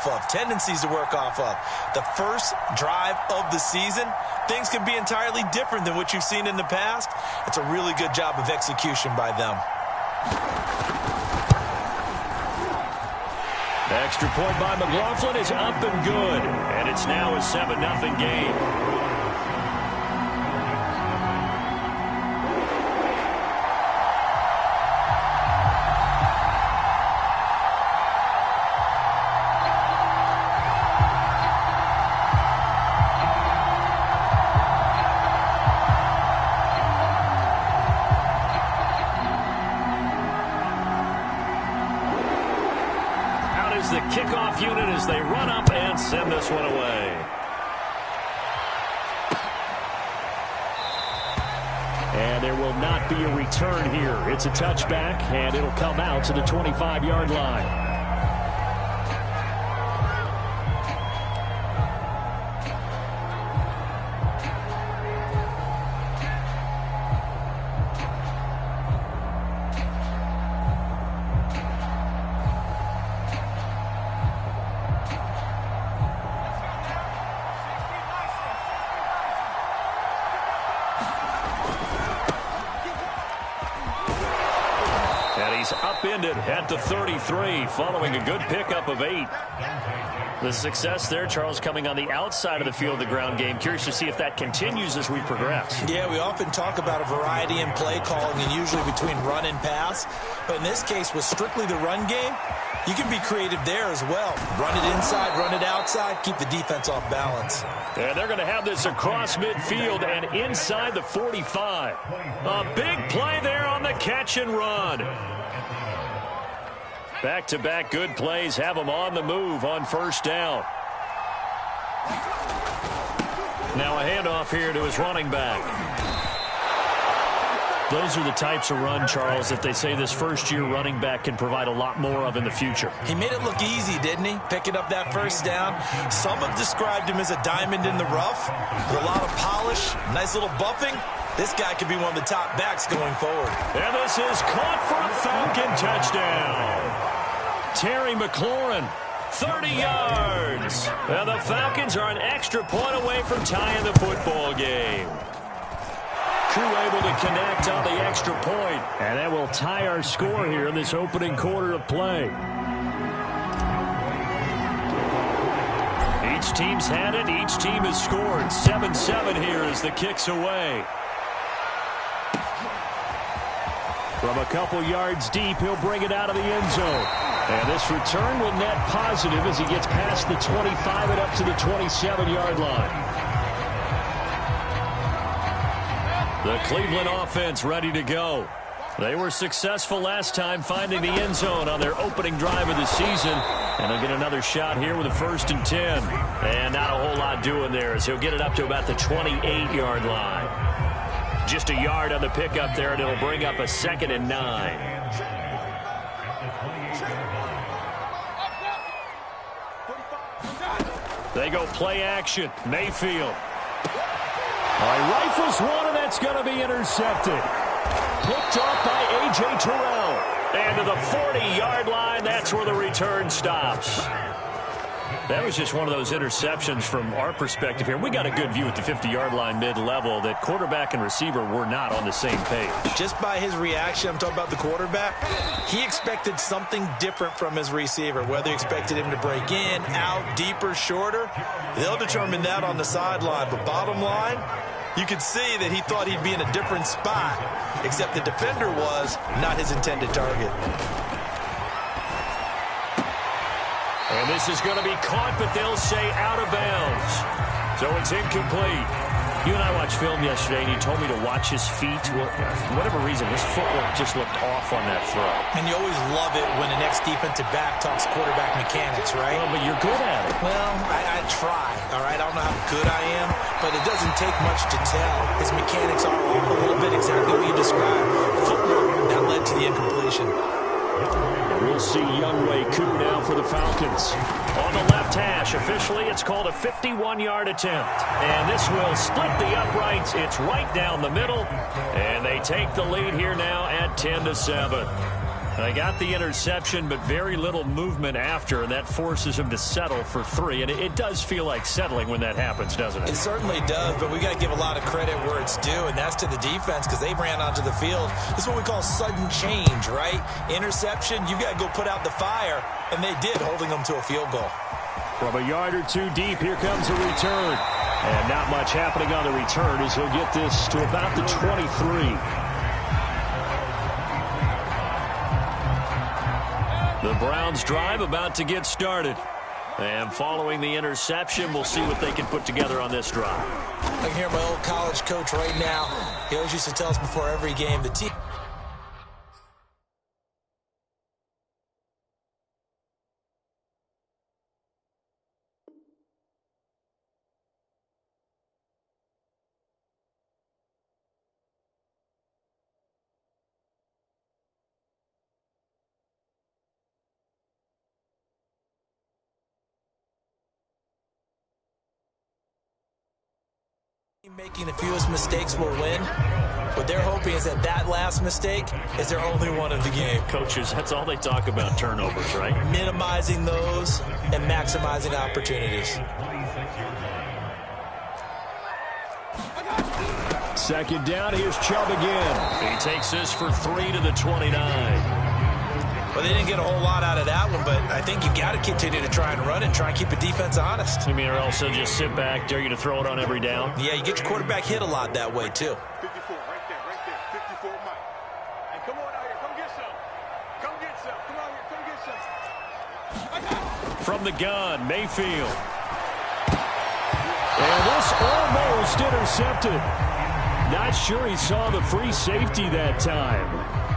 off of, tendencies to work off of. The first drive of the season, things can be entirely different than what you've seen in the past. It's a really good job of execution by them. The extra point by McLaughlin is up and good. And it's now a 7-0 game. The kickoff unit as they run up and send this one away. And there will not be a return here. It's a touchback, and it'll come out to the 25-yard line. Upended at the 33 following a good pickup of 8. The success there, Charles, coming on the outside of the field, the ground game. Curious to see if that continues as we progress. Yeah, we often talk about a variety in play calling and usually between run and pass. But in this case, with strictly the run game, you can be creative there as well. Run it inside, run it outside, keep the defense off balance. And they're going to have this across midfield and inside the 45. A big play there on the catch and run. Back-to-back good plays have them on the move on first down. Now a handoff here to his running back. Those are the types of run, Charles, that they say this first-year running back can provide a lot more of in the future. He made it look easy, didn't he? Picking up that first down. Some have described him as a diamond in the rough with a lot of polish, nice little buffing. This guy could be one of the top backs going forward. And this is caught for a Falcon touchdown. Terry McLaurin, 30 yards. And the Falcons are an extra point away from tying the football game. Crew able to connect on the extra point. And that will tie our score here in this opening quarter of play. Each team's had it. Each team has scored. 7-7 here as the kick's away. From a couple yards deep, he'll bring it out of the end zone. And this return will net positive as he gets past the 25 and up to the 27-yard line. The Cleveland offense ready to go. They were successful last time finding the end zone on their opening drive of the season. And they'll get another shot here with a 1st and 10. And not a whole lot doing there as he'll get it up to about the 28-yard line. Just a yard on the pickup there, and it'll bring up a 2nd and 9. They go play action. Mayfield. Rifles one, and that's going to be intercepted. Picked off by A.J. Terrell. And to the 40-yard line, that's where the return stops. That was just one of those interceptions from our perspective here. We got a good view at the 50-yard line mid-level that quarterback and receiver were not on the same page. Just by his reaction, I'm talking about the quarterback, he expected something different from his receiver. Whether he expected him to break in, out, deeper, shorter, they'll determine that on the sideline. But bottom line, you could see that he thought he'd be in a different spot, except the defender was not his intended target. And this is going to be caught, but they'll say out of bounds. So it's incomplete. You and I watched film yesterday, and you told me to watch his feet. Well, for whatever reason, his footwork just looked off on that throw. And you always love it when the next defensive back talks quarterback mechanics, right? Well, but you're good at it. Well, I try, all right? I don't know how good I am, but it doesn't take much to tell. His mechanics are a little bit exactly what you described. Footwork, that led to the incompletion. We'll see Youngway coup now for the Falcons. On the left hash, officially it's called a 51-yard attempt. And this will split the uprights. It's right down the middle. And they take the lead here now at 10-7. They got the interception, but very little movement after, and that forces him to settle for 3. And it does feel like settling when that happens, doesn't it? It certainly does, but we got to give a lot of credit where it's due, and that's to the defense because they ran onto the field. This is what we call sudden change, right? Interception, you got to go put out the fire, and they did, holding them to a field goal. From a yard or 2 deep, here comes a return. And not much happening on the return as he'll get this to about the 23. The Browns drive about to get started. And following the interception, we'll see what they can put together on this drive. I can hear my old college coach right now. He always used to tell us before every game, the team... making the fewest mistakes will win. What they're hoping is that last mistake is their only one of the game. Coaches, that's all they talk about, turnovers, right? Minimizing those and maximizing opportunities. Second down, here's Chubb again. He takes this for 3 to the 29. Well, they didn't get a whole lot out of that one, but I think you got to continue to try and run and try and keep the defense honest. You mean Earle said just sit back, dare you to throw it on every down? Yeah, you get your quarterback hit a lot that way, too. 54, right there, 54, Mike. And come on out here, come get some. Come get some, come out here, come get some. From the gun, Mayfield. And this almost intercepted. Not sure he saw the free safety that time.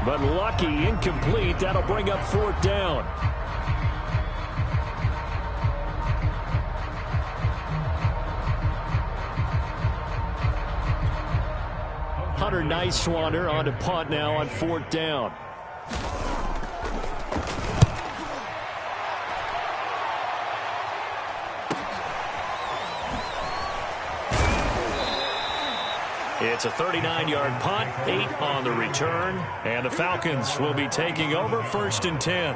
But lucky, incomplete. That'll bring up 4th down. Hunter Nice-Swander on to punt now on 4th down. It's a 39-yard punt, 8 on the return, and the Falcons will be taking over 1st and 10.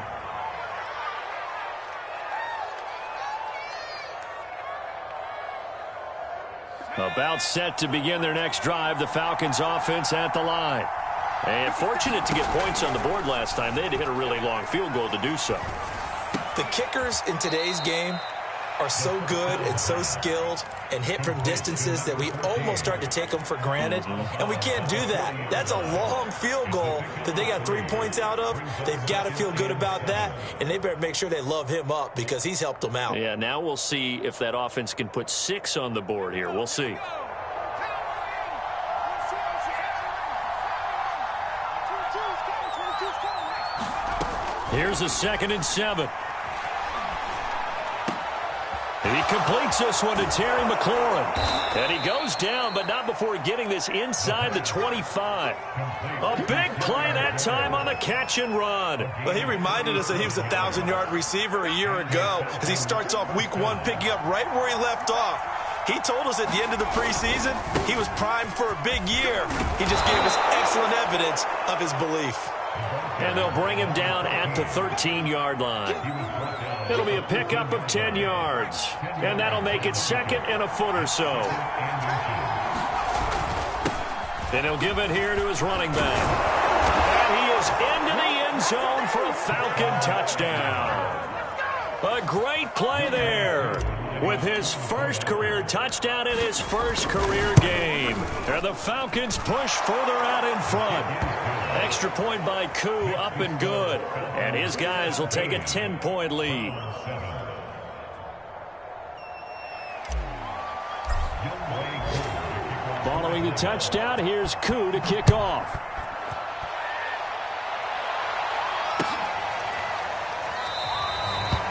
About set to begin their next drive, the Falcons offense at the line. And fortunate to get points on the board last time. They had to hit a really long field goal to do so. The kickers in today's game are so good and so skilled and hit from distances that we almost start to take them for granted. And we can't do that. That's a long field goal that they got 3 points out of. They've got to feel good about that, and they better make sure they love him up because he's helped them out. Yeah, now we'll see if that offense can put 6 on the board here. We'll see. Here's a 2nd and 7. And he completes this one to Terry McLaurin. And he goes down, but not before getting this inside the 25. A big play that time on the catch and run. Well, he reminded us that he was a 1,000-yard receiver a year ago as he starts off week 1 picking up right where he left off. He told us at the end of the preseason he was primed for a big year. He just gave us excellent evidence of his belief. And they'll bring him down at the 13-yard line. It'll be a pickup of 10 yards. And that'll make it 2nd and a foot or so. And he'll give it here to his running back. And he is into the end zone for a Falcon touchdown. A great play there with his first career touchdown in his first career game. And the Falcons push further out in front. Extra point by Koo, up and good. And his guys will take a 10-point lead. Following the touchdown, here's Koo to kick off.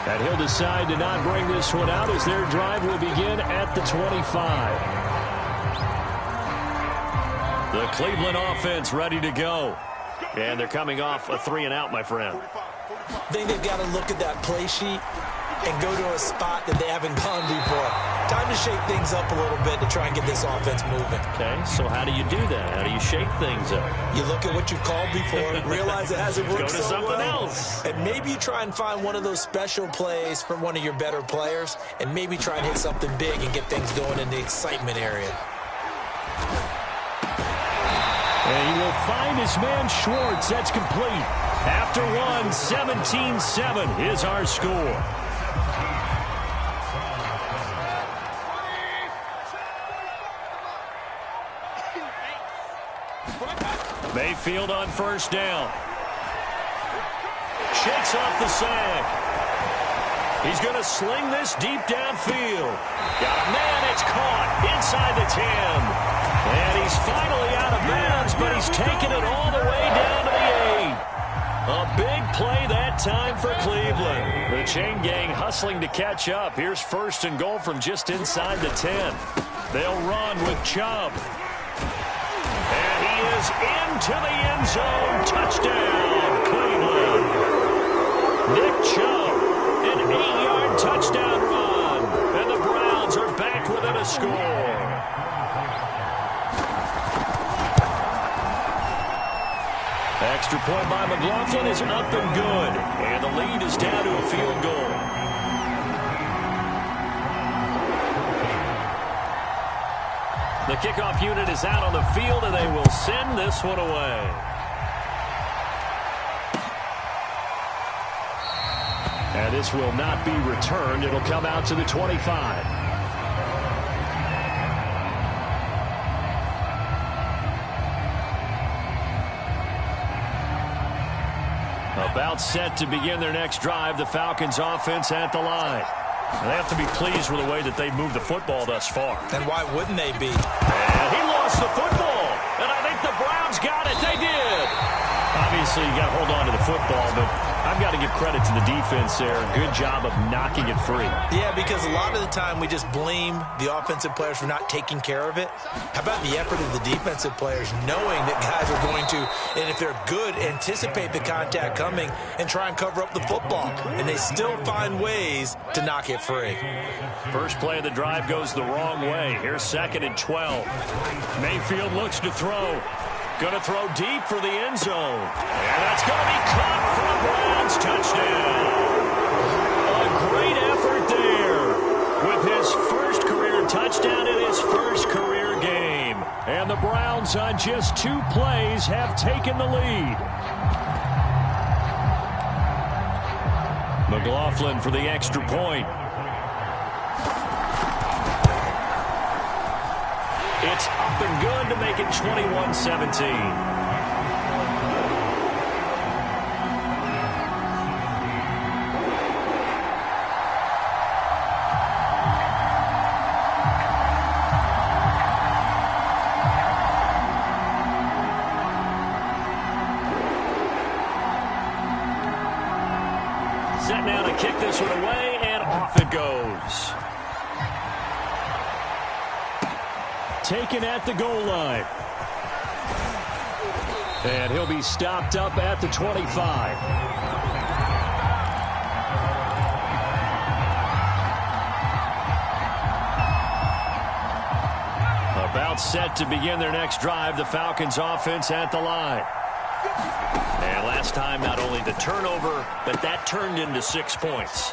And he'll decide to not bring this one out as their drive will begin at the 25. The Cleveland offense ready to go. And they're coming off a 3-and-out, my friend. I think they've got to look at that play sheet and go to a spot that they haven't gone before. Time to shake things up a little bit to try and get this offense moving. Okay, so how do you do that? How do you shake things up? You look at what you've called before, realize it hasn't worked Go to so something well, else. and maybe you try and find one of those special plays from one of your better players, and maybe try and hit something big and get things going in the excitement area. And he will find his man Schwartz. That's complete. After one, 17-7 is our score. Mayfield on first down. Shakes off the sack. He's going to sling this deep downfield. Got a man, it's caught inside the 10. And he's finally out of bounds, but he's taken it all the way down to the 8. A big play that time for Cleveland. The chain gang hustling to catch up. Here's first and goal from just inside the 10. They'll run with Chubb. And he is into the end zone. Touchdown, Cleveland. Nick Chubb, an 8-yard touchdown run. And the Browns are back within a score. Extra point by McLaughlin is up and good. And the lead is down to a field goal. The kickoff unit is out on the field, and they will send this one away. And this will not be returned. It'll come out to the 25. About set to begin their next drive, the Falcons offense at the line. They have to be pleased with the way that they've moved the football thus far. And why wouldn't they be? And he lost the football. And I think the Browns got it. They did. Obviously, you got to hold on to the football, but I've got to give credit to the defense there. Good job of knocking it free. Yeah, because a lot of the time we just blame the offensive players for not taking care of it. How about the effort of the defensive players knowing that guys are going to, and if they're good, anticipate the contact coming and try and cover up the football. And they still find ways to knock it free. First play of the drive goes the wrong way. Here's 2nd and 12. Mayfield looks to throw. Going to throw deep for the end zone. And that's going to be caught for a Browns touchdown. A great effort there with his first career touchdown in his first career game. And the Browns on just 2 plays have taken the lead. McLaughlin for the extra point. It's up and good to make it 21-17. Set now to kick this one away, and off it goes. Taken at the goal line. And he'll be stopped up at the 25. About set to begin their next drive, the Falcons offense at the line. And last time, not only the turnover, but that turned into 6 points.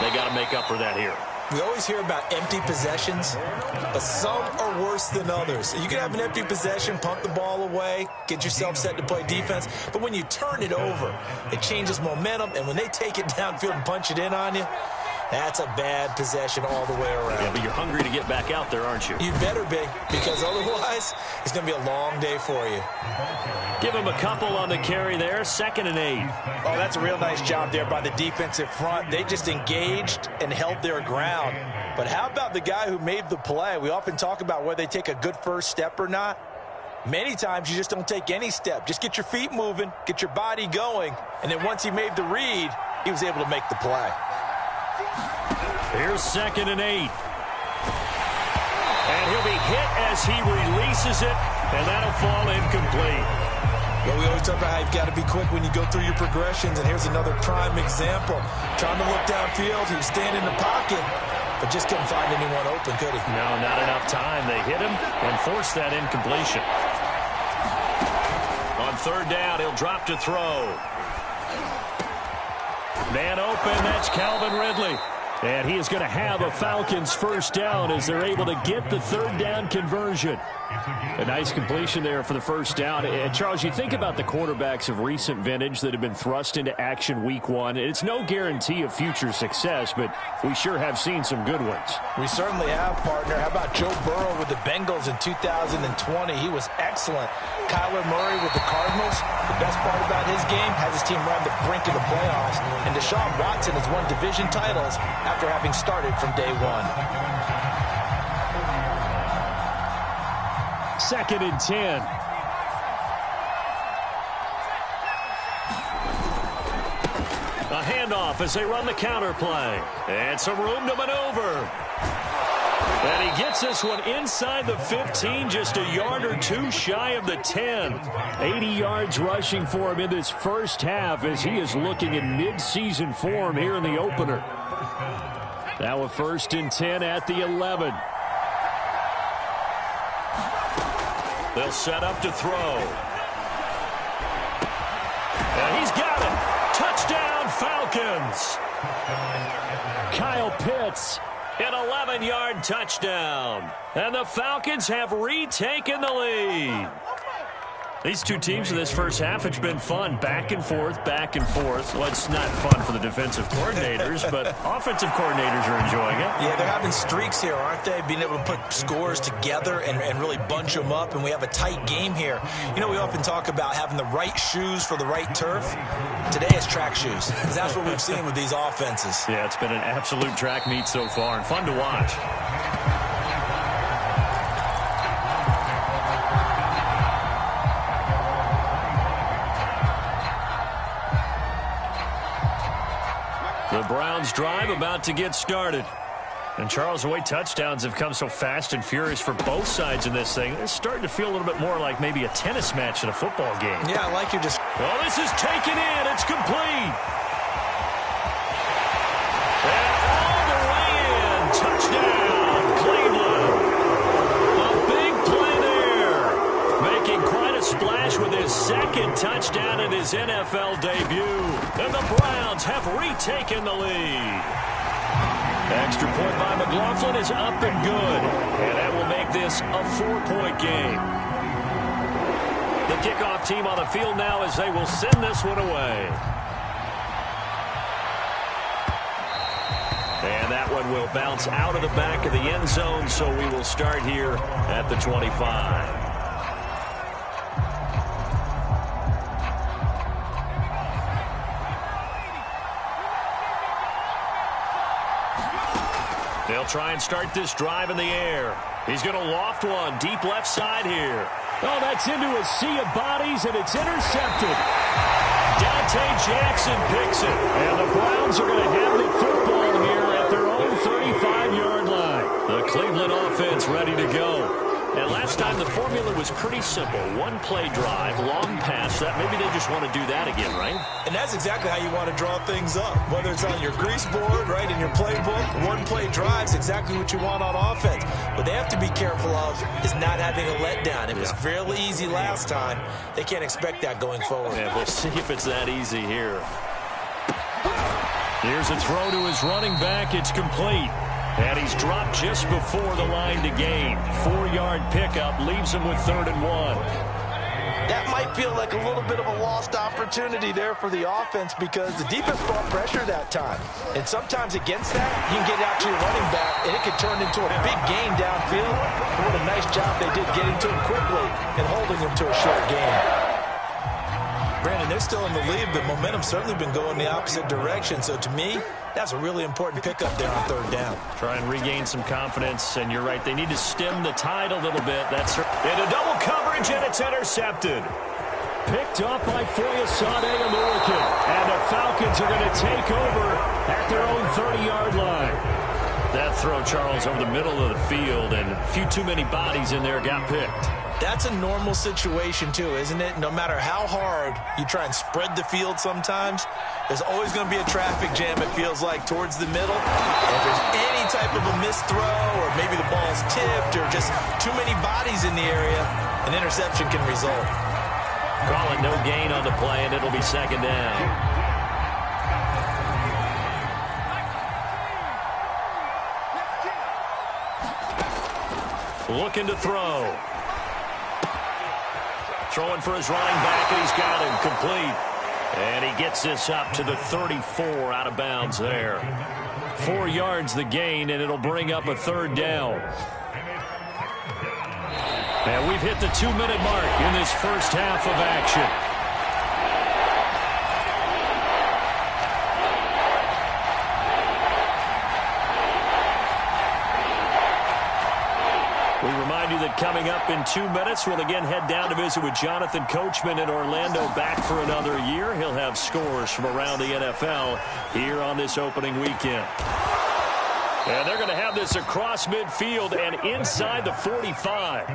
They got to make up for that here. We always hear about empty possessions, but some are worse than others. You can have an empty possession, punt the ball away, get yourself set to play defense, but when you turn it over, it changes momentum, and when they take it downfield and punch it in on you, that's a bad possession all the way around. Yeah, but you're hungry to get back out there, aren't you? You better be, because otherwise, it's going to be a long day for you. Give him a couple on the carry there, 2nd and 8. Oh, that's a real nice job there by the defensive front. They just engaged and held their ground. But how about the guy who made the play? We often talk about whether they take a good first step or not. Many times you just don't take any step. Just get your feet moving, get your body going, and then once he made the read, he was able to make the play. Here's 2nd and 8. And he'll be hit as he releases it, and that'll fall incomplete. Well, we always talk about how you've got to be quick when you go through your progressions, and here's another prime example. Trying to look downfield, he was standing in the pocket, but just couldn't find anyone open, could he? No, not enough time. They hit him and forced that incompletion. On third down, he'll drop to throw. Man open, that's Calvin Ridley. And he is going to have a Falcons first down as they're able to get the third down conversion. A nice completion there for the first down. And Charles, you think about the quarterbacks of recent vintage that have been thrust into action week one. It's no guarantee of future success, but we sure have seen some good ones. We certainly have, partner. How about Joe Burrow with the Bengals in 2020? He was excellent. Kyler Murray with the Cardinals. The best part about his game has his team around the brink of the playoffs. And Deshaun Watson has won division titles after having started from day one. 2nd and 10. A handoff as they run the counter play. And some room to maneuver. And he gets this one inside the 15, just a yard or two shy of the 10. 80 yards rushing for him in this first half as he is looking in mid-season form here in the opener. Now a 1st and 10 at the 11. They'll set up to throw. And he's got it. Touchdown, Falcons. Kyle Pitts, an 11-yard touchdown. And the Falcons have retaken the lead. These two teams in this first half, it's been fun. Back and forth, back and forth. Well, it's not fun for the defensive coordinators, but offensive coordinators are enjoying it. Yeah, they're having streaks here, aren't they? Being able to put scores together and really bunch them up, and we have a tight game here. You know, we often talk about having the right shoes for the right turf. Today it's track shoes. That's what we've seen with these offenses. Yeah, it's been an absolute track meet so far, and fun to watch. The Browns drive about to get started. And Charles, the way touchdowns have come so fast and furious for both sides in this thing, it's starting to feel a little bit more like maybe a tennis match in a football game. Yeah, I like you just... Well, this is taken in. It's complete. And all the way in. Touchdown, Cleveland. A big play there. Making quite a splash with his second touchdown in his NFL debut. And the Browns have retaken the lead. Extra point by McLaughlin is up and good. And that will make this a 4-point game. The kickoff team on the field now as they will send this one away. And that one will bounce out of the back of the end zone, so we will start here at the 25. They'll try and start this drive in the air. He's going to loft one deep left side here. Oh, that's into a sea of bodies, and it's intercepted. Dante Jackson picks it. And the Browns are going to have the football here at their own 35-yard line. The Cleveland offense ready to go. And last time the formula was pretty simple. One-play drive, long pass. That maybe they just want to do that again, right? And that's exactly how you want to draw things up. Whether it's on your grease board, right, in your playbook, one-play drives exactly what you want on offense. What they have to be careful of is not having a letdown. It was fairly easy last time. They can't expect that going forward. Yeah, we'll see if it's that easy here. Here's a throw to his running back. It's complete. And he's dropped just before the line to gain. 4-yard pickup leaves him with 3rd and 1. That might feel like a little bit of a lost opportunity there for the offense because the defense brought pressure that time. And sometimes against that, you can get out to your running back, and it can turn into a big gain downfield. What a nice job they did getting to him quickly and holding him to a short gain. Brandon, they're still in the lead, but momentum's certainly been going the opposite direction. So to me, that's a really important pickup there on 3rd down. Try and regain some confidence, and you're right. They need to stem the tide a little bit. That's into double coverage, and it's intercepted. Picked up by Foyesade Aluakin. And the Falcons are going to take over at their own 30-yard line. That throw, Charles, over the middle of the field, and a few too many bodies in there got picked. That's a normal situation, too, isn't it? No matter how hard you try and spread the field sometimes, there's always going to be a traffic jam, it feels like, towards the middle. And if there's any type of a missed throw, or maybe the ball's tipped, or just too many bodies in the area, an interception can result. Calling no gain on the play, and it'll be second down. Looking to throw. Throwing for his running back, and he's got him complete. And he gets this up to the 34 out of bounds there. 4 yards the gain, and it'll bring up a third down. And we've hit the 2-minute mark in this first half of action. We remind you that coming up in 2 minutes, we'll again head down to visit with Jonathan Coachman in Orlando, back for another year. He'll have scores from around the NFL here on this opening weekend. And they're going to have this across midfield and inside the 45.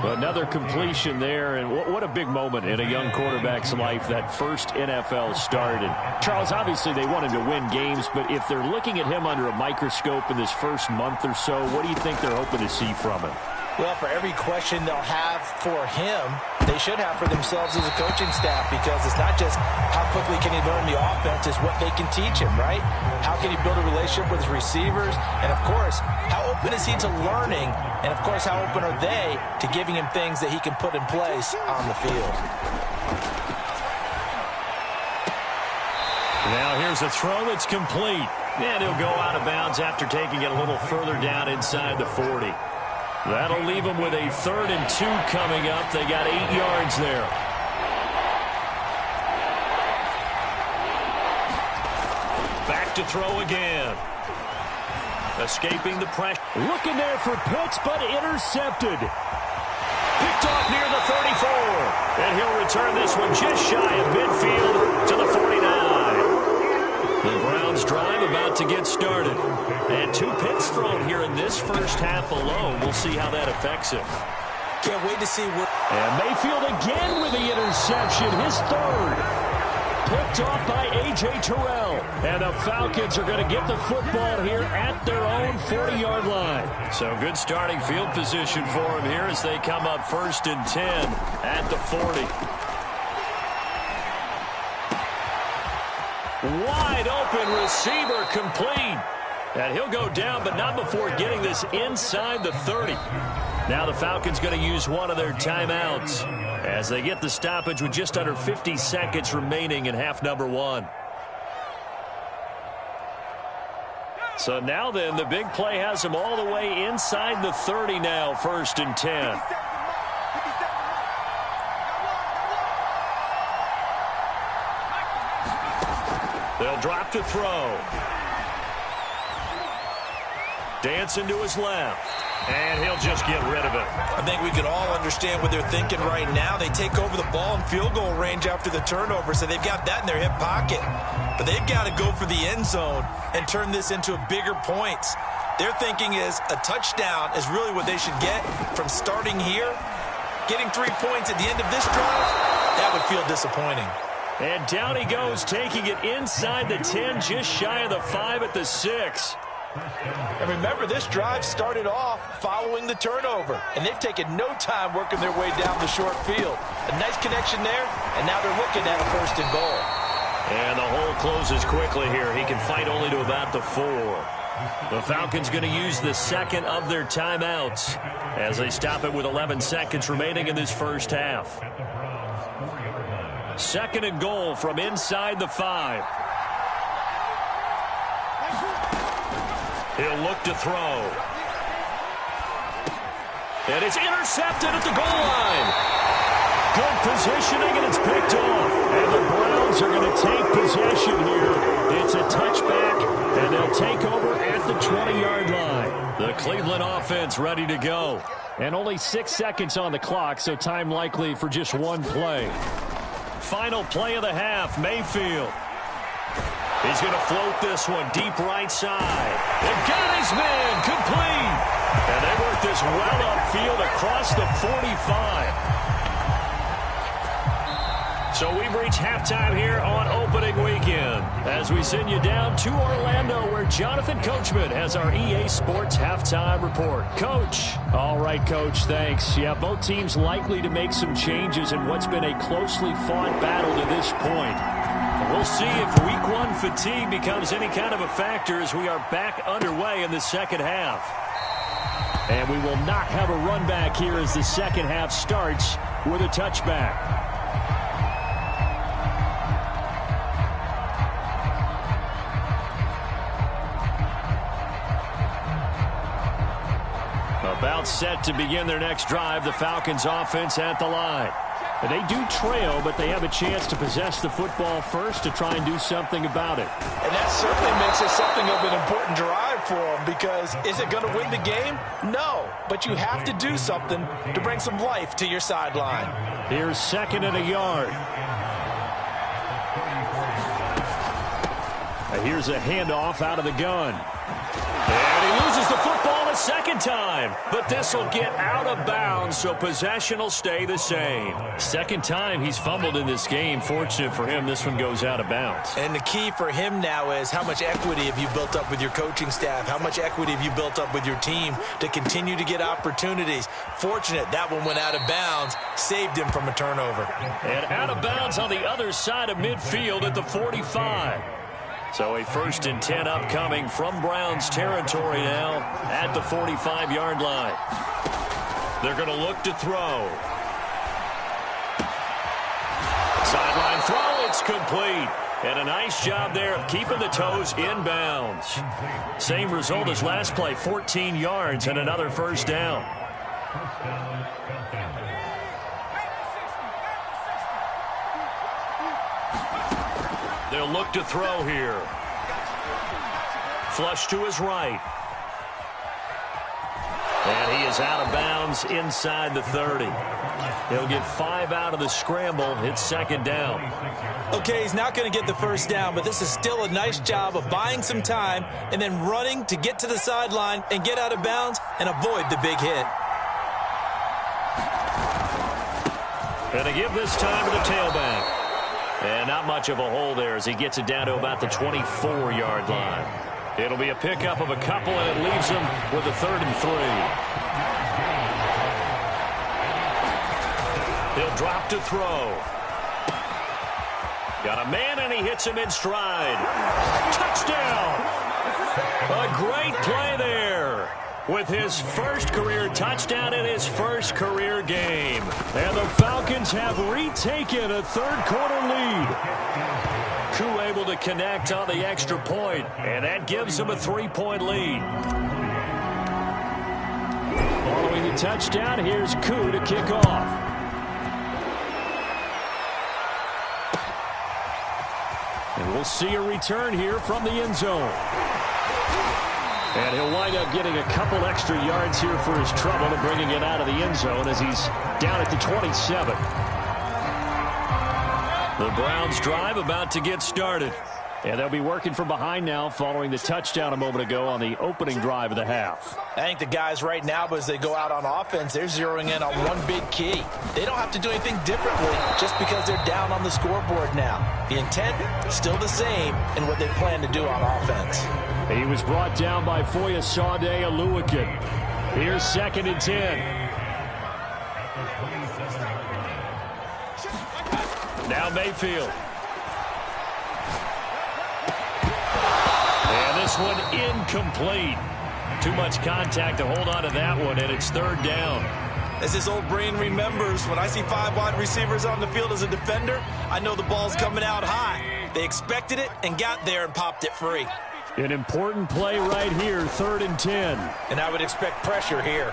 Another completion there, and what a big moment in a young quarterback's life, that first NFL start. And Charles, obviously they want him to win games, but if they're looking at him under a microscope in this first month or so, what do you think they're hoping to see from him? Well, for every question they'll have for him, they should have for themselves as a coaching staff, because it's not just how quickly can he learn the offense, it's what they can teach him, right? How can he build a relationship with his receivers? And, of course, how open is he to learning? And, of course, how open are they to giving him things that he can put in place on the field? Now here's a throw that's complete. And he'll go out of bounds after taking it a little further down inside the 40. That'll leave them with a 3rd and 2 coming up. They got 8 yards there. Back to throw again. Escaping the pressure. Looking there for Pitts, but intercepted. Picked off near the 34. And he'll return this one just shy of midfield to the 49. The Browns drive about to get started. And 2 picks thrown here in this first half alone. We'll see how that affects him. Can't wait to see what... And Mayfield again with the interception, his 3rd. Picked off by A.J. Terrell. And the Falcons are going to get the football here at their own 40-yard line. So good starting field position for them here as they come up 1st and 10 at the 40. Wide open receiver complete. And he'll go down, but not before getting this inside the 30. Now the Falcons going to use one of their timeouts as they get the stoppage with just under 50 seconds remaining in half number 1. So now then, the big play has them all the way inside the 30 now, 1st and 10. They'll drop to throw. Dancing to his left. And he'll just get rid of it. I think we can all understand what they're thinking right now. They take over the ball in field goal range after the turnover, so they've got that in their hip pocket. But they've got to go for the end zone and turn this into bigger points. Their thinking is a touchdown is really what they should get from starting here. Getting 3 points at the end of this drive, that would feel disappointing. And down he goes, taking it inside the 10, just shy of the 5 at the 6. And remember, this drive started off following the turnover, and they've taken no time working their way down the short field. A nice connection there, and now they're looking at a 1st and goal. And the hole closes quickly here. He can fight only to about the 4. The Falcons going to use the 2nd of their timeouts as they stop it with 11 seconds remaining in this first half. 2nd and goal from inside the 5. He'll look to throw. And it's intercepted at the goal line. Good positioning, and it's picked off. And the Browns are going to take possession here. It's a touchback, and they'll take over at the 20-yard line. The Cleveland offense ready to go. And only 6 seconds on the clock, so time likely for just one play. Final play of the half, Mayfield. He's going to float this one deep right side. They've got his man. well upfield across the 45. So we've reached halftime here on opening weekend as we send you down to Orlando where Jonathan Coachman has our EA Sports halftime report. Coach. All right, Coach, thanks. Yeah, both teams likely to make some changes in what's been a closely fought battle to this point. We'll see if week one fatigue becomes any kind of a factor as we are back underway in the second half. And we will not have a run back here as the second half starts with a touchback. About set to begin their next drive, the Falcons offense at the line. They do trail, but they have a chance to possess the football first to try and do something about it. And that certainly makes it something of an important drive for them because is it going to win the game? No, but you have to do something to bring some life to your sideline. Here's 2nd and a yard. Here's a handoff out of the gun. And he loses the football a second time. But this will get out of bounds, so possession will stay the same. Second time he's fumbled in this game. Fortunate for him, this one goes out of bounds. And the key for him now is how much equity have you built up with your coaching staff? How much equity have you built up with your team to continue to get opportunities? Fortunate that one went out of bounds, saved him from a turnover. And out of bounds on the other side of midfield at the 45. So a 1st and 10 upcoming from Browns territory now at the 45-yard line. They're going to look to throw. Sideline throw, it's complete. And a nice job there of keeping the toes in bounds. Same result as last play, 14 yards and another first down. They'll look to throw here. Flush to his right. And he is out of bounds inside the 30. He'll get 5 out of the scramble. It's 2nd down. Okay, he's not going to get the first down, but this is still a nice job of buying some time and then running to get to the sideline and get out of bounds and avoid the big hit. And they give this time to the tailback. And not much of a hole there as he gets it down to about the 24-yard line. It'll be a pickup of a couple, and it leaves him with a 3rd and 3. He'll drop to throw. Got a man, and he hits him in stride. Touchdown! A great play there with his first career touchdown in his first career game. And the Falcons have retaken a third-quarter lead. Koo able to connect on the extra point, and that gives him a 3-point lead. Following the touchdown, here's Koo to kick off. And we'll see a return here from the end zone. And he'll wind up getting a couple extra yards here for his trouble and bringing it out of the end zone as he's down at the 27. The Browns drive about to get started. And they'll be working from behind now following the touchdown a moment ago on the opening drive of the half. I think the guys right now, as they go out on offense, they're zeroing in on one big key. They don't have to do anything differently just because they're down on the scoreboard now. The intent still the same in what they plan to do on offense. He was brought down by Foyesade Oluwakin. Here's 2nd and 10. Now Mayfield. And this one incomplete. Too much contact to hold on to that one, and it's 3rd down. As his old brain remembers, when I see 5 wide receivers on the field as a defender, I know the ball's coming out high. They expected it and got there and popped it free. An important play right here, 3rd and 10. And I would expect pressure here.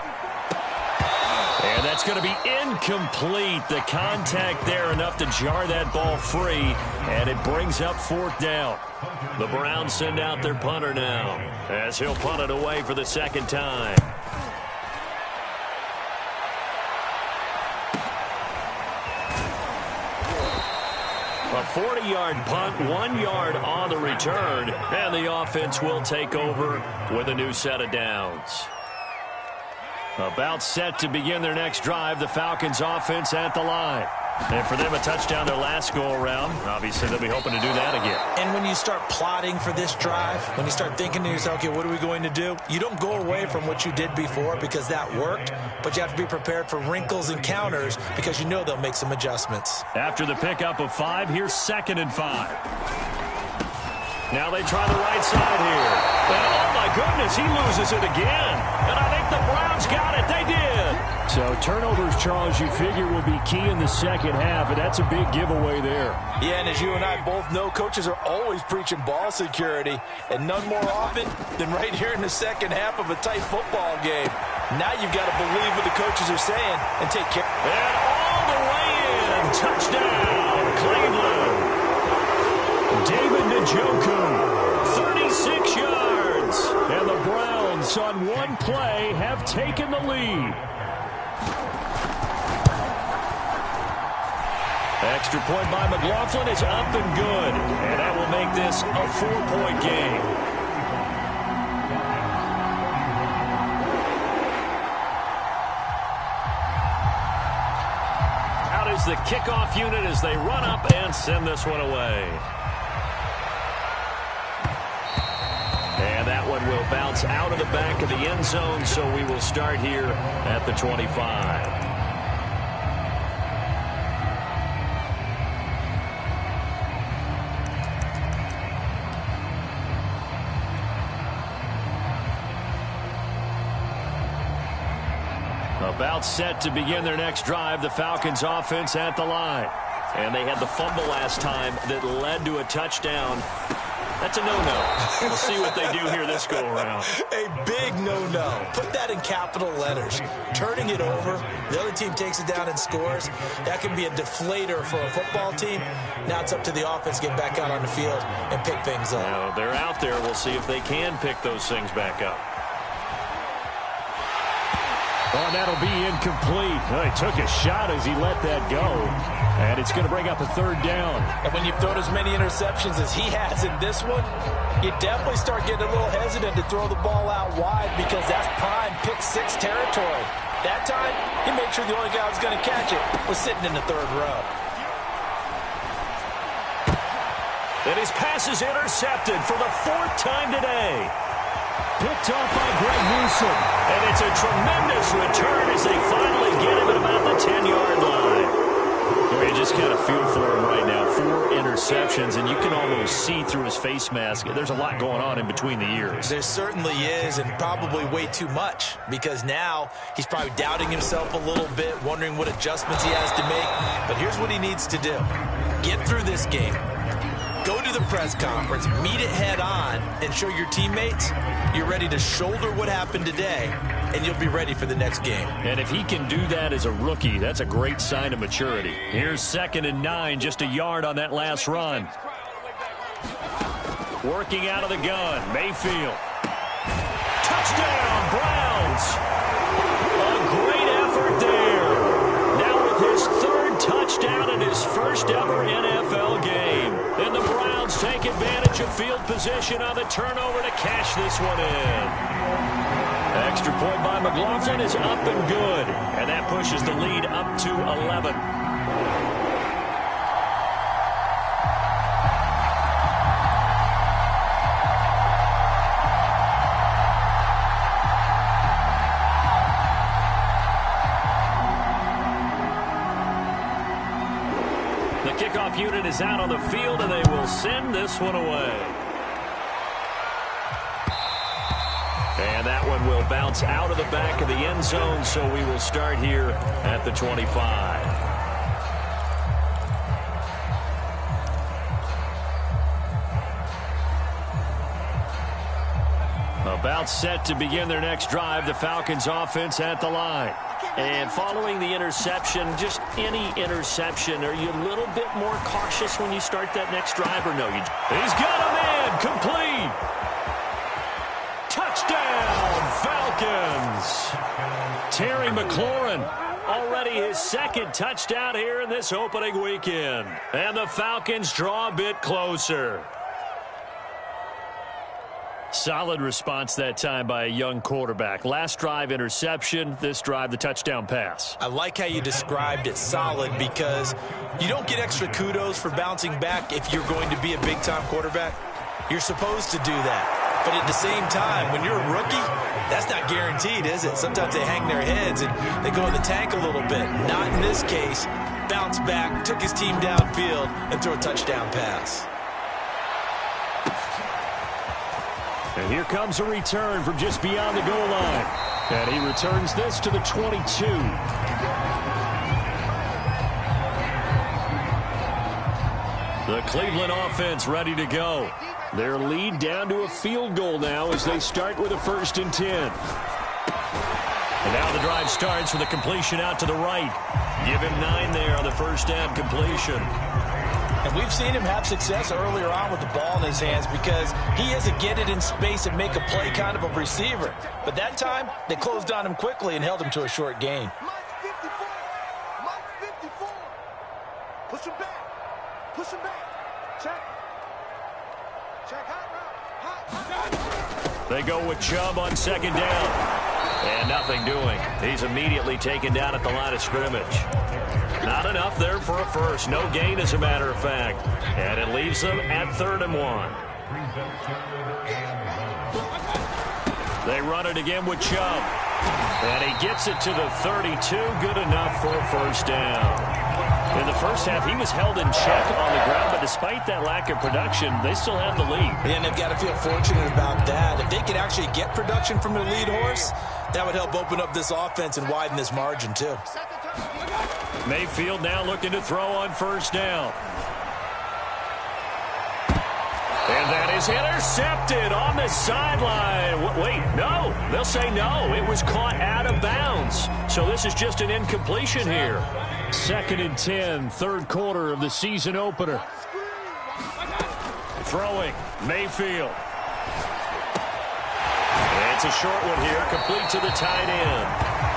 And that's going to be incomplete. The contact there enough to jar that ball free, and it brings up 4th down. The Browns send out their punter now as he'll punt it away for the 2nd time. A 40-yard punt, 1 yard on the return, and the offense will take over with a new set of downs. About set to begin their next drive, the Falcons offense at the line. And for them, a touchdown their last go-around. Obviously, they'll be hoping to do that again. And when you start plotting for this drive, when you start thinking to yourself, okay, what are we going to do? You don't go away from what you did before because that worked, but you have to be prepared for wrinkles and counters because you know they'll make some adjustments. After the pickup of 5, here's 2nd and 5. Now they try the right side here. And oh, my goodness, he loses it again. And I think the Browns got it. They did. So turnovers, Charles, you figure will be key in the second half, and that's a big giveaway there. Yeah, and as you and I both know, coaches are always preaching ball security, and none more often than right here in the second half of a tight football game. Now you've got to believe what the coaches are saying and take care. And all the way in. Touchdown, Cleveland. David Njoku, 36 yards. And the Browns on one play have taken the lead. Extra point by McLaughlin is up and good. And that will make this a 4-point game. Out is the kickoff unit as they run up and send this one away. And that one will bounce out of the back of the end zone, so we will start here at the 25. About set to begin their next drive, the Falcons offense at the line. And they had the fumble last time that led to a touchdown. That's a no-no. We'll see what they do here this go-around. A big no-no. Put that in capital letters. Turning it over, the other team takes it down and scores. That can be a deflator for a football team. Now it's up to the offense to get back out on the field and pick things up. Now, they're out there. We'll see if they can pick those things back up. Oh, that'll be incomplete. He took a shot as he let that go. And it's going to bring up a 3rd down. And when you've thrown as many interceptions as he has in this one, you definitely start getting a little hesitant to throw the ball out wide because that's prime pick-6 territory. That time, he made sure the only guy who was going to catch it was sitting in the 3rd row. And his pass is intercepted for the 4th time today. Picked off by Greg Newsom. And it's a tremendous return as they finally get him at about the 10-yard line. You just kind of feel for him right now. 4 interceptions, and you can almost see through his face mask. There's a lot going on in between the ears. There certainly is, and probably way too much, because now he's probably doubting himself a little bit, wondering what adjustments he has to make. But here's what he needs to do. Get through this game. Go to the press conference, meet it head on, and show your teammates you're ready to shoulder what happened today, and you'll be ready for the next game. And if he can do that as a rookie, that's a great sign of maturity. Here's 2nd and 9, just a yard on that last run. Working out of the gun, Mayfield. Touchdown, Browns! A great effort there. Now with his 3rd touchdown in his first ever NFL game. And the Browns take advantage of field position on the turnover to cash this one in. Extra point by McLaughlin is up and good. And that pushes the lead up to 11. Kickoff unit is out on the field, and they will send this one away. And that one will bounce out of the back of the end zone, so we will start here at the 25. About set to begin their next drive, the Falcons offense at the line. And following the interception, just any interception, are you a little bit more cautious when you start that next drive, or no? He's got a man, complete. Touchdown, Falcons. Terry McLaurin, already his 2nd touchdown here in this opening weekend. And the Falcons draw a bit closer. Solid response that time by a young quarterback. Last drive, interception. This drive, the touchdown pass. I like how you described it, solid, because you don't get extra kudos for bouncing back if you're going to be a big-time quarterback. You're supposed to do that. But at the same time, when you're a rookie, that's not guaranteed, is it? Sometimes they hang their heads and they go in the tank a little bit. Not in this case. Bounce back, took his team downfield, and threw a touchdown pass. And here comes a return from just beyond the goal line. And he returns this to the 22. The Cleveland offense ready to go. Their lead down to a field goal now as they start with a 1st and 10. And now the drive starts with a completion out to the right. Give him 9 there on the first down completion. And we've seen him have success earlier on with the ball in his hands because he has a get it in space and make a play kind of a receiver. But that time, they closed on him quickly and held him to a short gain. Mike 54. Mike 54. Push him back. Push him back. Check. Check. Hot route. They go with Chubb on 2nd down. And nothing doing. He's immediately taken down at the line of scrimmage. Not enough there for a first. No gain, as a matter of fact. And it leaves them at 3rd and 1. They run it again with Chubb. And he gets it to the 32. Good enough for a 1st down. In the first half, he was held in check on the ground, but despite that lack of production, they still have the lead. And they've got to feel fortunate about that. If they could actually get production from their lead horse, that would help open up this offense and widen this margin, too. Mayfield now looking to throw on 1st down. And that is intercepted on the sideline. Wait, no. They'll say no. It was caught out of bounds. So this is just an incompletion here. 2nd and 10, 3rd quarter of the season opener. Throwing, Mayfield. It's a short one here, complete to the tight end.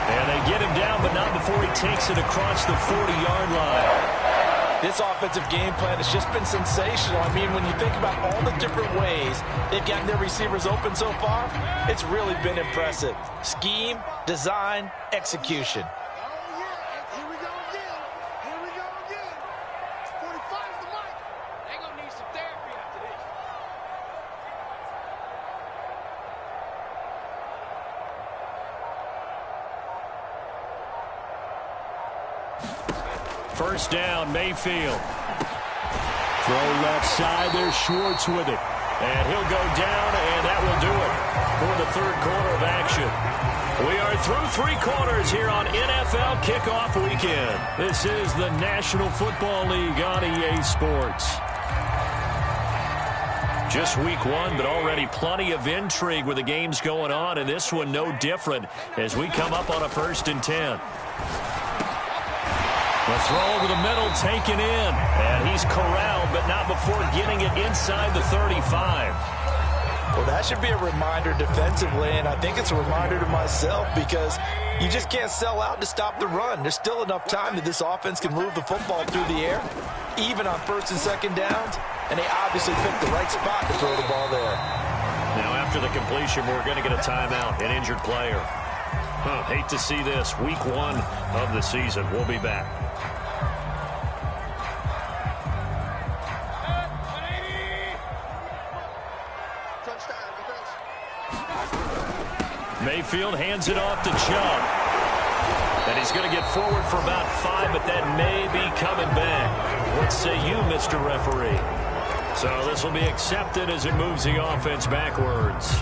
And they get him down, but not before he takes it across the 40-yard line. This offensive game plan has just been sensational. I mean, when you think about all the different ways they've gotten their receivers open so far, it's really been impressive. Scheme, design, execution. First down, Mayfield. Throw left side, there's Schwartz with it. And he'll go down, and that will do it for the 3rd quarter of action. We are through 3 quarters here on NFL Kickoff Weekend. This is the National Football League on EA Sports. Just week 1, but already plenty of intrigue with the games going on, and this one no different as we come up on a 1st and 10. The throw over the middle taken in, and he's corralled, but not before getting it inside the 35. Well, that should be a reminder defensively, and I think it's a reminder to myself because you just can't sell out to stop the run. There's still enough time that this offense can move the football through the air, even on 1st and 2nd downs, and they obviously picked the right spot to throw the ball there. Now, after the completion, we're going to get a timeout, an injured player. Hate to see this. Week 1 of the season. We'll be back. Mayfield hands it off to Chubb. And he's going to get forward for about 5, but that may be coming back. What say you, Mr. Referee? So this will be accepted as it moves the offense backwards.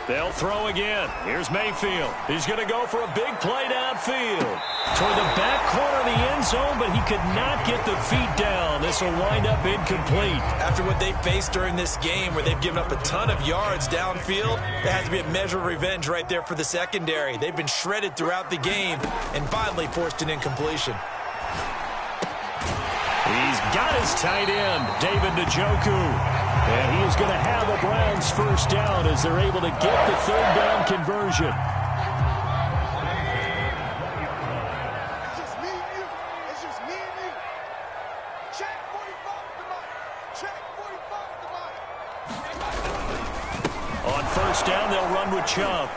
They'll throw again. Here's Mayfield. He's going to go for a big play downfield. Toward the back corner of the end zone, but he could not get the feet down. This will wind up incomplete. After what they faced during this game where they've given up a ton of yards downfield, there has to be a measure of revenge right there for the secondary. They've been shredded throughout the game and finally forced an incompletion. He's got his tight end, David Njoku. And he is going to have a Browns 1st down as they're able to get the 3rd down conversion. It's just me and you. It's just me and you. On first down, they'll run with Chubb.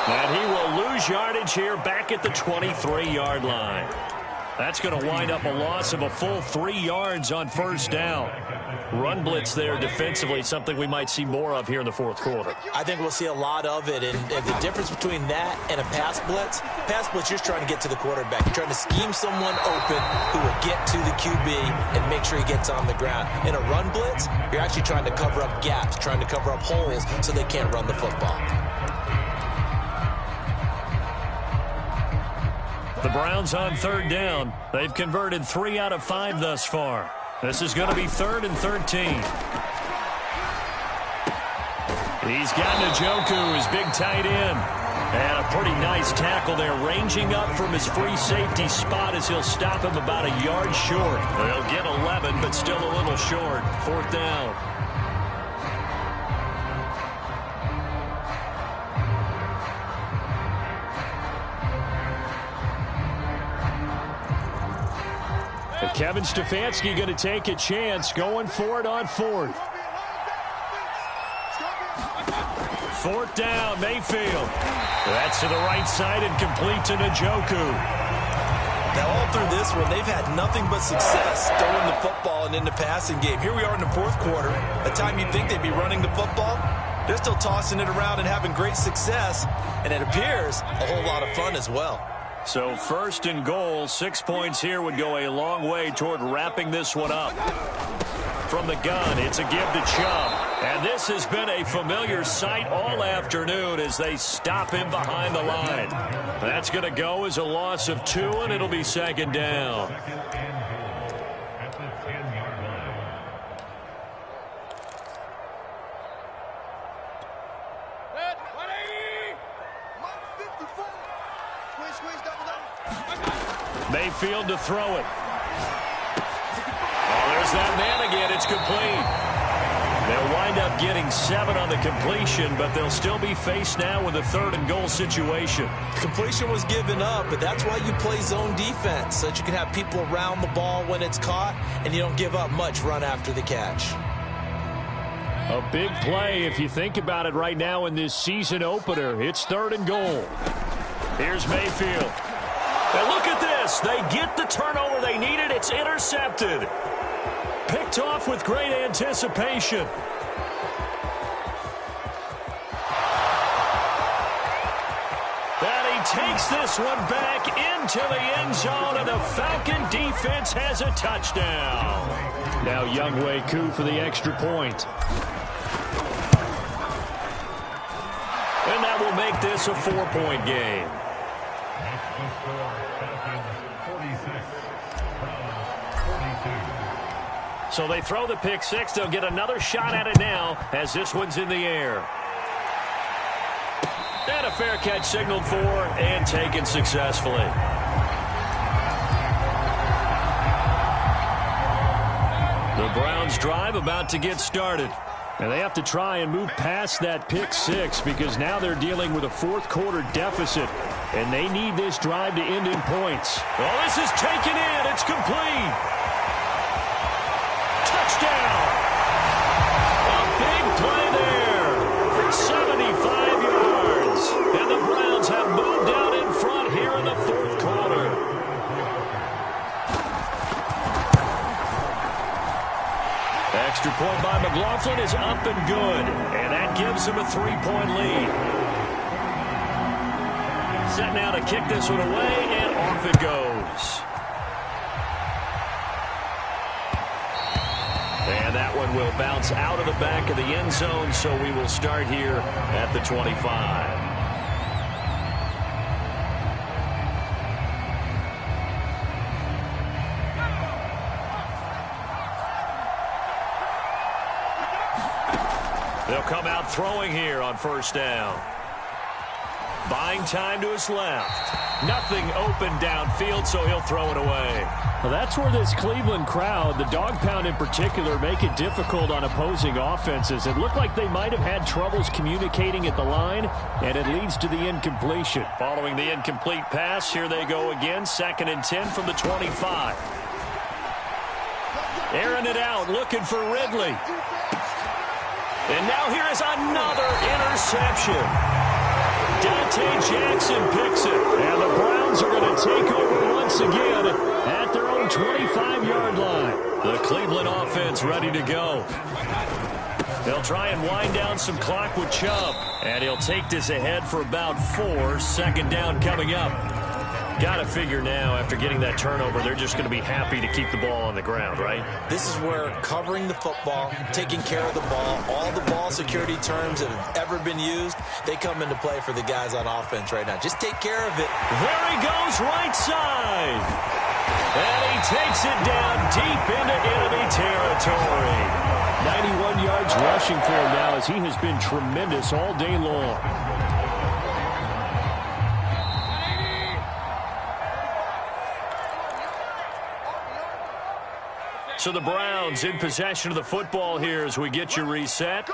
And he will lose yardage here back at the 23-yard line. That's going to wind up a loss of a full 3 yards on first down. Run blitz there defensively, something we might see more of here in the fourth quarter. I think we'll see a lot of it, and the difference between that and a pass blitz, you're just trying to get to the quarterback. You're trying to scheme someone open who will get to the QB and make sure he gets on the ground. In a run blitz, you're actually trying to cover up gaps, trying to cover up holes so they can't run the football. The Browns on third down. They've converted 3 out of 5 thus far. This is going to be 3rd and 13. He's got Njoku, his big tight end. And a pretty nice tackle there, ranging up from his free safety spot as he'll stop him about a yard short. They'll get 11, but still a little short. 4th down. Kevin Stefanski going to take a chance, going for it on 4th. 4th down, Mayfield. That's to the right side and complete to Njoku. Now, all through this one, they've had nothing but success throwing the football and in the passing game. Here we are in the fourth quarter. A time you'd think they'd be running the football, they're still tossing it around and having great success. And it appears a whole lot of fun as well. So 1st and goal, 6 points here would go a long way toward wrapping this one up. From the gun, it's a give to Chubb. And this has been a familiar sight all afternoon as they stop him behind the line. That's going to go as a loss of 2, and it'll be 2nd down. Mayfield to throw it. Oh, there's that man again. It's complete. They'll wind up getting 7 on the completion, but they'll still be faced now with a 3rd and goal situation. Completion was given up, but that's why you play zone defense, so that you can have people around the ball when it's caught, and you don't give up much run after the catch. A big play if you think about it right now in this season opener. It's 3rd and goal. Here's Mayfield. And look at this. They get the turnover they needed. It's intercepted. Picked off with great anticipation. And he takes this one back into the end zone, and the Falcon defense has a touchdown. Now Younghoe Koo for the extra point. And that will make this a 4-point game. So they throw the pick 6. They'll get another shot at it now as this one's in the air. And a fair catch signaled for and taken successfully. The Browns drive about to get started. And they have to try and move past that pick 6 because now they're dealing with a fourth quarter deficit. And they need this drive to end in points. Oh, this is taken in. It's complete. Touchdown. A big play there. 75 yards. And the Browns have moved out in front here in the fourth quarter. Extra point by McLaughlin is up and good. And that gives him a 3-point lead. Set now to kick this one away, and off it goes. And that one will bounce out of the back of the end zone, so we will start here at the 25. They'll come out throwing here on first down. Buying time to his left. Nothing open downfield, so he'll throw it away. Well, that's where this Cleveland crowd, the dog pound in particular, make it difficult on opposing offenses. It looked like they might have had troubles communicating at the line, and it leads to the incompletion. Following the incomplete pass, here they go again. 2nd and 10 from the 25. Airing it out, looking for Ridley. And now here is another interception. Dante Jackson picks it. And the Browns are going to take over once again at their own 25-yard line. The Cleveland offense ready to go. They'll try and wind down some clock with Chubb. And he'll take this ahead for about 4. Second down coming up. Got to figure now, after getting that turnover, they're just going to be happy to keep the ball on the ground, right? This is where covering the football, taking care of the ball, all the ball security terms that have ever been used, they come into play for the guys on offense right now. Just take care of it. There he goes, right side. And he takes it down deep into enemy territory. 91 yards rushing for him now, as he has been tremendous all day long. So the Browns in possession of the football here as we get you reset.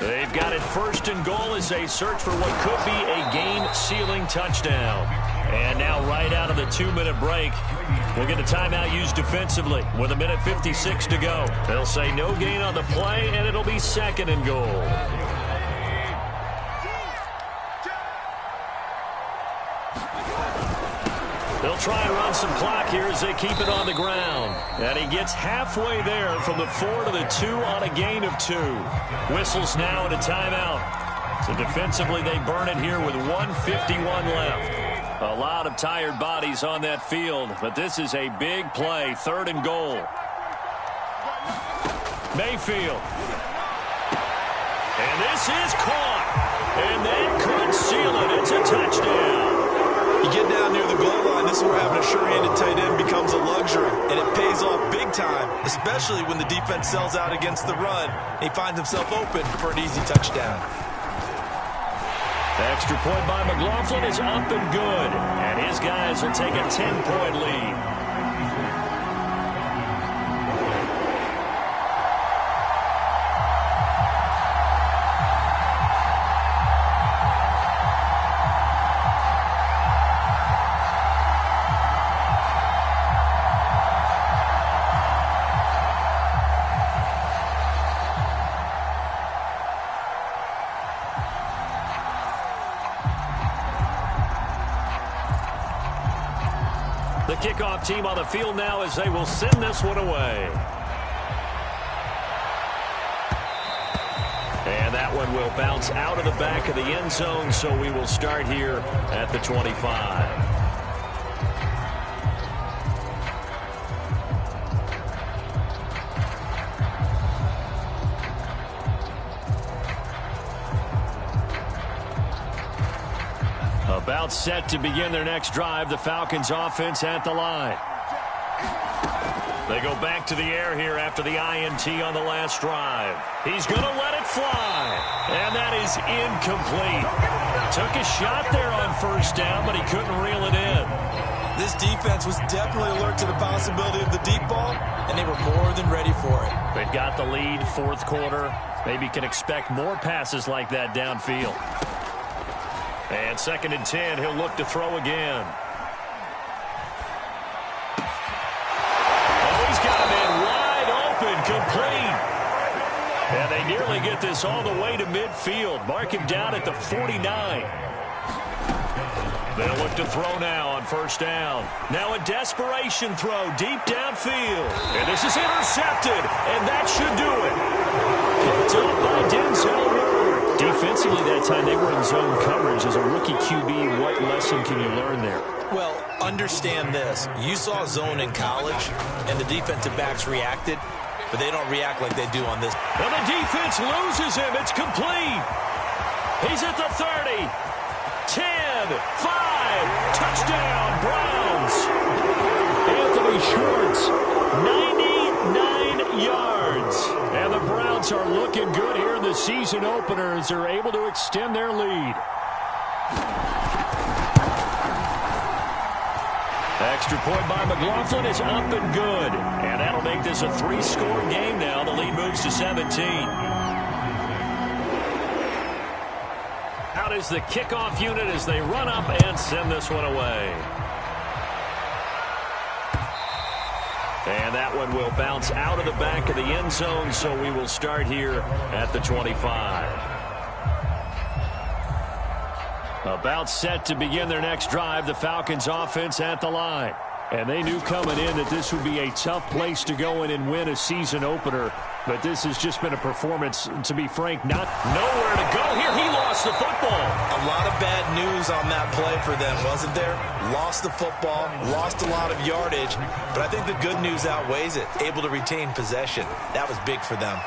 They've got it first and goal as they search for what could be a game-sealing touchdown. And now right out of the 2-minute break, we'll get a timeout used defensively with 1:56 to go. They'll say no gain on the play, and it'll be second and goal. They'll try and run some clock here as they keep it on the ground. And he gets halfway there from the 4 to the 2 on a gain of 2. Whistles now and a timeout. So defensively they burn it here with 1:51 left. A lot of tired bodies on that field, but this is a big play, third and goal. Mayfield. And this is caught. And that could seal it. It's a touchdown. You get down near the goal line, this is where having a sure-handed tight end becomes a luxury, and it pays off big time, especially when the defense sells out against the run. He finds himself open for an easy touchdown. The extra point by McLaughlin is up and good, and his guys will take a 10-point lead. The kickoff team on the field now as they will send this one away. And that one will bounce out of the back of the end zone, so we will start here at the 25. About set to begin their next drive. The Falcons offense at the line. They go back to the air here after the INT on the last drive. He's going to let it fly. And that is incomplete. Took a shot there on first down, but he couldn't reel it in. This defense was definitely alert to the possibility of the deep ball, and they were more than ready for it. They've got the lead, fourth quarter. Maybe can expect more passes like that downfield. And second and 10, he'll look to throw again. Oh, he's got a man wide open, complete. And they nearly get this all the way to midfield. Mark him down at the 49. They'll look to throw now on first down. Now a desperation throw deep downfield. And this is intercepted, and that should do it. Picked up by Denzel Ward. Defensively that time, they were in zone coverage. As a rookie QB, what lesson can you learn there? Well, understand this. You saw zone in college, and the defensive backs reacted, but they don't react like they do on this. And the defense loses him. It's complete. He's at the 30. 10, 5, touchdown, Browns. Anthony Schwartz, 99 yards. And the Browns are looking good here in the season opener as they're able to extend their lead. Extra point by McLaughlin is up and good. And that'll make this a 3-score game now. The lead moves to 17. Out is the kickoff unit as they run up and send this one away. And that one will bounce out of the back of the end zone, so we will start here at the 25. About set to begin their next drive, the Falcons offense at the line. And they knew coming in that this would be a tough place to go in and win a season opener. But this has just been a performance, to be frank, nowhere to go here. He lost the football. A lot of bad news on that play for them, wasn't there? Lost the football, lost a lot of yardage. But I think the good news outweighs it. Able to retain possession. That was big for them.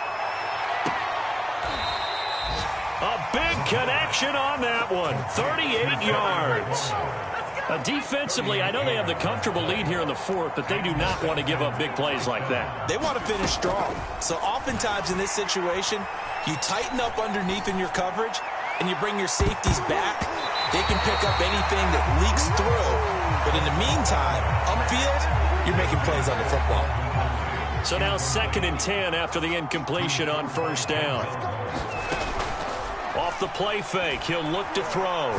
A big connection on that one. 38 yards. Defensively, I know they have the comfortable lead here in the fourth, but they do not want to give up big plays like that. They want to finish strong. So oftentimes in this situation, you tighten up underneath in your coverage, and you bring your safeties back. They can pick up anything that leaks through. But in the meantime, upfield, you're making plays on the football. So now 2nd and 10 after the incompletion on first down. Off the play fake, he'll look to throw.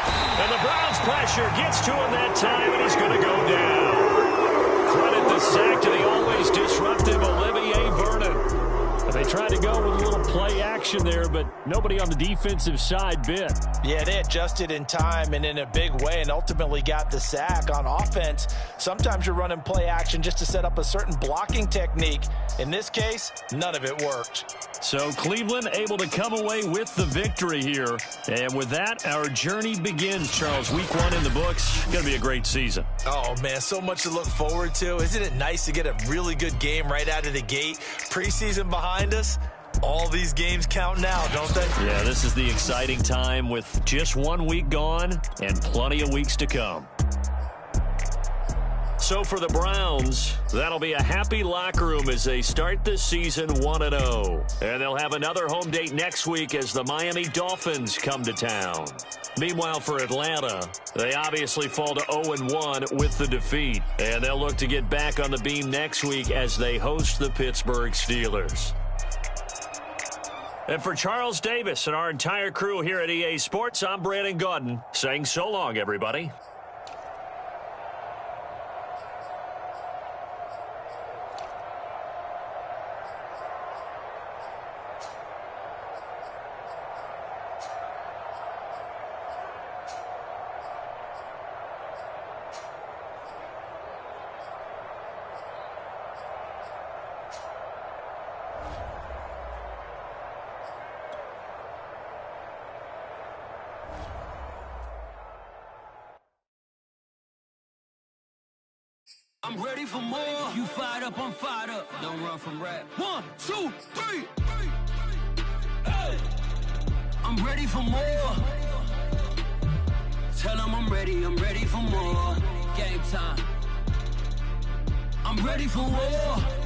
And the Browns pressure gets to him that time, and he's going to go down. Credit the sack to the always disruptive Olivier Vernon. They tried to go with a little play action there, but nobody on the defensive side bit. Yeah, they adjusted in time and in a big way and ultimately got the sack. On offense, sometimes you're running play action just to set up a certain blocking technique. In this case, none of it worked. So Cleveland able to come away with the victory here. And with that, our journey begins, Charles. Week 1 in the books. Going to be a great season. Oh, man, so much to look forward to. Isn't it nice to get a really good game right out of the gate? Preseason behind us. All these games count now, don't they? Yeah, this is the exciting time with just 1 week gone and plenty of weeks to come. So for the Browns, that'll be a happy locker room as they start this season 1-0. And they'll have another home date next week as the Miami Dolphins come to town. Meanwhile, for Atlanta, they obviously fall to 0-1 with the defeat. And they'll look to get back on the beam next week as they host the Pittsburgh Steelers. And for Charles Davis and our entire crew here at EA Sports, I'm Brandon Gaudin saying so long, everybody. I'm ready for more. You fired up, I'm fired up. Don't run from rap. 1, 2, 3. Hey. I'm ready for more. Tell them I'm ready for more. Game time. I'm ready for war.